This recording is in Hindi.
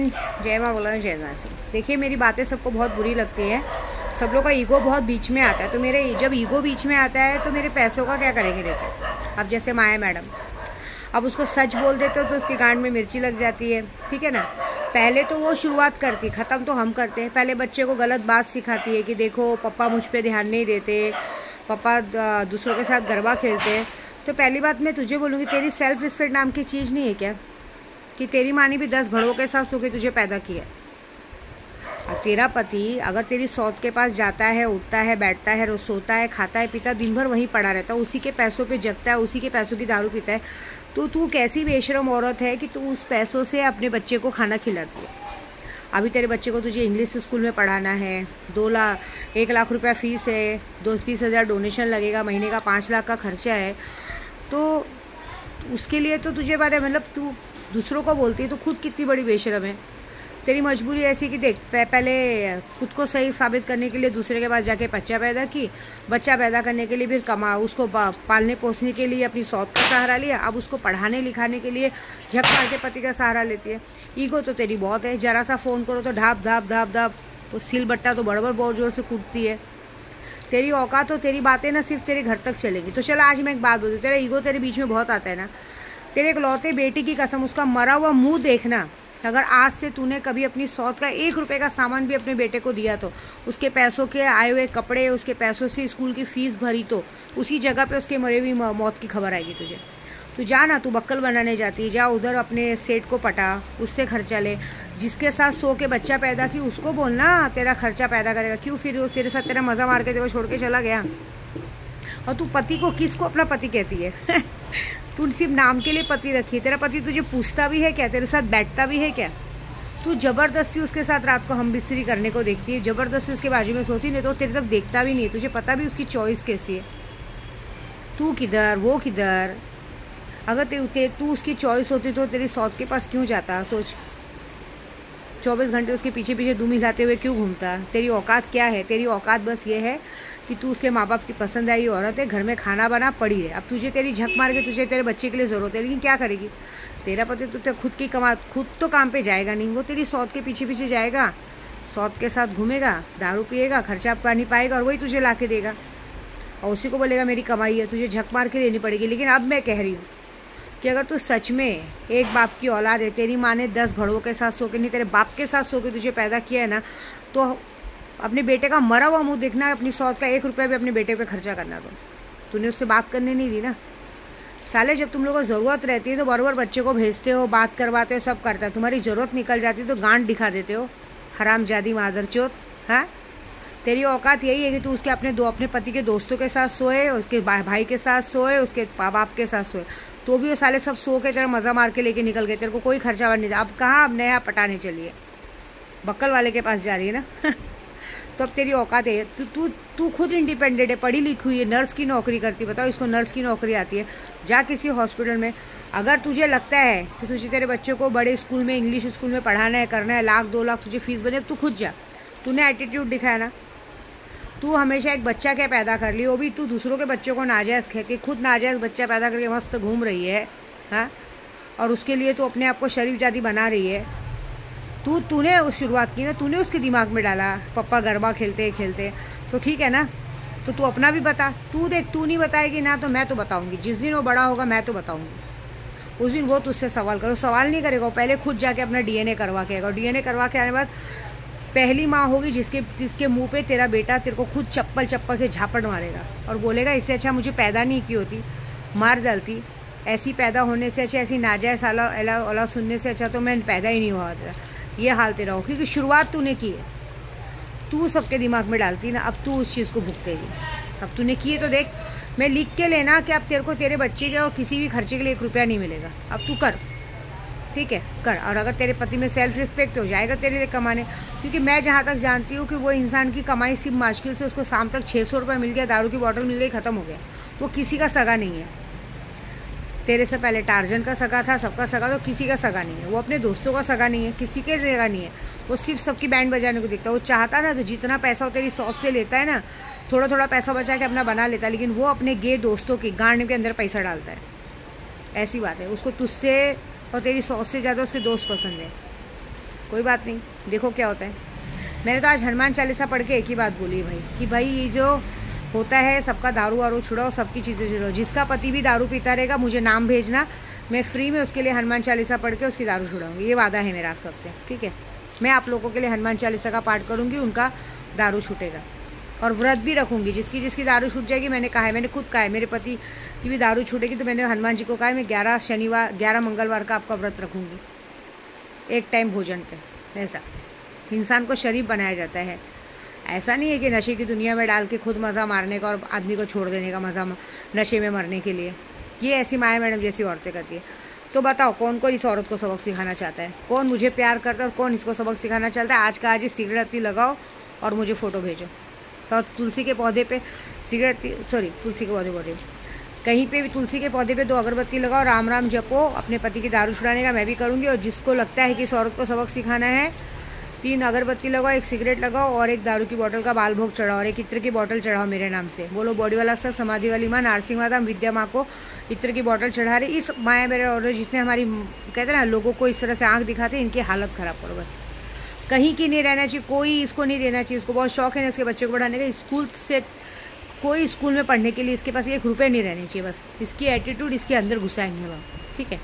जय माँ बोला जय नाथ सिंह। देखिए मेरी बातें सबको बहुत बुरी लगती है, सब लोग का ईगो बहुत बीच में आता है। तो मेरे जब ईगो बीच में आता है तो मेरे पैसों का क्या करेंगे लेके। अब जैसे माया मैडम, अब उसको सच बोल देते हो तो उसकी गांड में मिर्ची लग जाती है, ठीक है ना। पहले तो वो शुरुआत करती, ख़त्म तो हम करते हैं। पहले बच्चे को गलत बात सिखाती है कि देखो पापा मुझ पे ध्यान नहीं देते, पापा दूसरों के साथ गरबा खेलते हैं। तो पहली बात मैं तुझे बोलूँगी, तेरी सेल्फ रिस्पेक्ट नाम की चीज़ नहीं है क्या, कि तेरी माँ ने भी 10 भड़ों के साथ सो के तुझे पैदा किया। और तेरा पति अगर तेरी सौत के पास जाता है, उठता है, बैठता है, रोज सोता है, खाता है, पीता, दिन भर वहीं पड़ा रहता है, उसी के पैसों पे जगता है, उसी के पैसों की दारू पीता है, तो तू कैसी बेशरम औरत है कि तू उस पैसों से अपने बच्चे को खाना खिलाती है। अभी तेरे बच्चे को तुझे इंग्लिश स्कूल में पढ़ाना है, 1 लाख रुपया फ़ीस है, 20-20 हज़ार डोनेशन लगेगा, महीने का 5 लाख का खर्चा है। तो उसके लिए तो तुझे बारे मतलब तू दूसरों को बोलती है, तो खुद कितनी बड़ी बेशरम है। तेरी मजबूरी ऐसी कि देख पहले खुद को सही साबित करने के लिए दूसरे के पास जाके बच्चा पैदा की, बच्चा पैदा करने के लिए फिर उसको पालने पोसने के लिए अपनी सौत का सहारा लिया, अब उसको पढ़ाने लिखाने के लिए झक मार के पति का सहारा लेती है। ईगो तो तेरी बहुत है, जरा सा फ़ोन करो तो ढाप ढाप ढाप ढाप, वो सिल बट्टा तो बड़बड़ बहुत ज़ोर से कूटती है। तेरी औकात तो तेरी बातें ना सिर्फ तेरे घर तक चलेगी। तो चलो आज मैं एक बात बोलती हूँ, तेरा ईगो तेरे बीच में बहुत आता है ना। तेरे इकलौते बेटी की कसम, उसका मरा हुआ मुंह देखना, अगर आज से तूने कभी अपनी सौत का 1 रुपये का सामान भी अपने बेटे को दिया, तो उसके पैसों के आए हुए कपड़े, उसके पैसों से स्कूल की फ़ीस भरी, तो उसी जगह पे उसके मरे हुई मौत की खबर आएगी तुझे। तू जा ना, तू बक्कल बनाने जाती है, जा उधर अपने सेठ को पटा, उससे खर्चा ले। जिसके साथ सो के बच्चा पैदा की उसको बोलना तेरा खर्चा पैदा करेगा। क्यों फिर तेरे साथ तेरा मज़ा मार के तेरे को छोड़ के चला गया। और तू पति को किसको अपना पति कहती है? तू सिर्फ नाम के लिए पति रखी है। तेरा पति तुझे पूछता भी है क्या, तेरे साथ बैठता भी है क्या? तू ज़बरदस्ती उसके साथ रात को हम बिस्तरी करने को देखती है, ज़बरदस्ती उसके बाजू में सोती, नहीं तो तेरी तरफ देखता भी नहीं है। तुझे पता भी उसकी चॉइस कैसी है। तू किधर वो किधर। अगर तू उसकी चॉइस होती तो तेरी सौत के पास क्यों जाता? सोच, 24 घंटे उसके पीछे पीछे दुम हिलाते हुए क्यों घूमता? तेरी औकात क्या है? तेरी औकात बस ये है कि तू उसके माँ बाप की पसंद आई औरत है, घर में खाना बना पड़ी है। अब तुझे तेरी झक मार के तुझे तेरे बच्चे के लिए ज़रूरत है, लेकिन क्या करेगी? तेरा पति तो खुद तो काम पे जाएगा नहीं, वो तेरी सौत के पीछे पीछे जाएगा, सौत के साथ घूमेगा, दारू पिएगा, खर्चा पानी पाएगा और वही तुझे ला के देगा और उसी को बोलेगा मेरी कमाई है, तुझे झक मार के लेनी पड़ेगी। लेकिन अब मैं कह रही हूँ कि अगर तू सच में एक बाप की औलाद है, तेरी माँ ने 10 भड़ों के साथ सो के नहीं, तेरे बाप के साथ सो के तुझे पैदा किया है ना, तो अपने बेटे का मरा हुआ मुंह देखना, अपनी सौत का 1 रुपया भी अपने बेटे पे खर्चा करना। तो तूने उससे बात करने नहीं दी ना। साले जब तुम लोगों को ज़रूरत रहती है तो बराबर बच्चे को भेजते हो, बात करवाते हो, सब करता है। तुम्हारी ज़रूरत निकल जाती है तो गांड दिखा देते हो, हरामजादी मादरचोद। हाँ, तेरी औकात यही है कि तू उसके अपने पति के दोस्तों के साथ सोए, उसके भाई के साथ सोए, उसके बाप के साथ सोए, तो भी वो साले सब सो के तेरा मज़ा मार के लेके निकल गए। तेरे को कोई खर्चा नहीं था। अब कहाँ, अब नया पटाने चलिए, बक्कल वाले के पास जा रही है ना। तो अब तेरी औकात है, तू खुद इंडिपेंडेंट है, पढ़ी लिखी हुई है, नर्स की नौकरी करती। बताओ, इसको नर्स की नौकरी आती है। जा किसी हॉस्पिटल में, अगर तुझे लगता है कि तुझे तेरे बच्चे को बड़े स्कूल में, इंग्लिश स्कूल में पढ़ाना है, करना है, 1 लाख 2 लाख तुझे फीस बने, तू खुद जा। तूने एटीट्यूड दिखाया ना। तू हमेशा एक बच्चा क्या पैदा कर ली, वो भी तू दूसरों के बच्चों को नाजायज़ कह के खुद नाजायज़ बच्चा पैदा करके मस्त घूम रही है। हाँ, और उसके लिए तू अपने आप को शरीफ जाति बना रही है। तूने उस शुरुआत की ना, तूने उसके दिमाग में डाला पापा गरबा खेलते खेलते, तो ठीक है ना। तो तू अपना भी बता। तू देख, तू नहीं बताएगी ना तो मैं तो बताऊंगी। जिस दिन वो बड़ा होगा मैं तो बताऊंगी, उस दिन वो तुझसे सवाल करो। सवाल नहीं करेगा, पहले खुद जाके अपना DNA करवा के आएगा। DNA करवा के आने के बाद पहली माँ होगी जिसके मुँह पे तेरा बेटा तेरे को खुद चप्पल से झापड़ मारेगा और बोलेगा इससे अच्छा मुझे पैदा नहीं की होती, मार डालती। ऐसी पैदा होने से अच्छा, ऐसी नाजायज़ औलाद सुनने से अच्छा तो मैं पैदा ही नहीं हुआ था। ये हाल तेरा हो, क्योंकि शुरुआत तूने की है। तू सबके दिमाग में डालती ना, अब तू उस चीज़ को भुगतेगी। अब तूने की है तो देख, मैं लिख के लेना कि अब तेरे को तेरे बच्चे के और किसी भी खर्चे के लिए 1 रुपया नहीं मिलेगा। अब तू कर, ठीक है, कर। और अगर तेरे पति में सेल्फ रिस्पेक्ट हो जाएगा तेरे लिए कमाने, क्योंकि मैं जहाँ तक जानती हूँ कि वो इंसान की कमाई सिर्फ मुश्किल से उसको शाम तक 600 रुपये मिल गया, दारू की बोतल मिल गई, ख़त्म हो गया। वो किसी का सगा नहीं है। तेरे से पहले टार्जन का सगा था, सबका सगा, तो किसी का सगा नहीं है। वो अपने दोस्तों का सगा नहीं है, किसी के सगा नहीं है। वो सिर्फ सबकी बैंड बजाने को देखता है। वो चाहता ना तो जितना पैसा वो तेरी सौत से लेता है ना, थोड़ा थोड़ा पैसा बचा के अपना बना लेता है, लेकिन वो अपने गे दोस्तों की गांड के अंदर पैसा डालता है। ऐसी बात है। उसको तुझसे और तेरी सौत से ज़्यादा उसके दोस्त पसंद है। कोई बात नहीं, देखो क्या होता है। मैंने तो आज हनुमान चालीसा पढ़ के एक ही बात बोली भाई कि भाई ये जो होता है सबका दारू वारू छुड़ाओ, सबकी चीज़ें छुड़ाओ। जिसका पति भी दारू पीता रहेगा मुझे नाम भेजना, मैं फ्री में उसके लिए हनुमान चालीसा पढ़ के उसकी दारू छुड़ाऊँगी। ये वादा है मेरा आप सबसे, ठीक है। मैं आप लोगों के लिए हनुमान चालीसा का पाठ करूँगी, उनका दारू छूटेगा। और व्रत भी रखूँगी, जिसकी जिसकी दारू छूट जाएगी। मैंने कहा है, मैंने खुद कहा है मेरे पति की भी दारू छूटेगी तो मैंने हनुमान जी को कहा है मैं 11 मंगलवार का आपका व्रत रखूँगी, एक टाइम भोजन पे। ऐसा इंसान को शरीफ बनाया जाता है। ऐसा नहीं है कि नशे की दुनिया में डाल के खुद मज़ा मारने का और आदमी को छोड़ देने का, मज़ा नशे में मरने के लिए। ये ऐसी माया मैडम जैसी औरतें करती है। तो बताओ कौन कौन इस औरत को सबक सिखाना चाहता है, कौन मुझे प्यार करता है और कौन इसको सबक सिखाना चाहता है। आज का आज ही सिगरेट लगाओ और मुझे फ़ोटो भेजो। तो तुलसी के पौधे पे तुलसी के पौधे कहीं पे भी तुलसी के पौधे पे 2 अगरबत्ती लगाओ, राम राम जपो, अपने पति की दारू छुड़ाने का मैं भी करूँगी। और जिसको लगता है कि इस औरत को सबक सिखाना है, 3 अगरबत्ती लगाओ, 1 सिगरेट लगाओ और 1 दारू की बोतल का बाल भोग चढ़ाओ और 1 इत्र की बोतल चढ़ाओ मेरे नाम से। बोलो बॉडी वाला सर, समाधि वाली माँ, नारसिंह माता, विद्या माँ को इत्र की बोतल चढ़ा रही। इस माया मेरे और जिसने हमारी कहते हैं ना लोगों को इस तरह से आँख दिखाते हैं, इनकी हालत ख़राब करो बस। कहीं की नहीं रहना चाहिए, कोई इसको नहीं देना चाहिए। इसको बहुत शौक है ना इसके बच्चे को पढ़ाने का, स्कूल से कोई स्कूल में पढ़ने के लिए इसके पास 1 रुपये नहीं रहने चाहिए। बस इसकी एटीट्यूड इसके अंदर घुसाएंगे हम, ठीक है।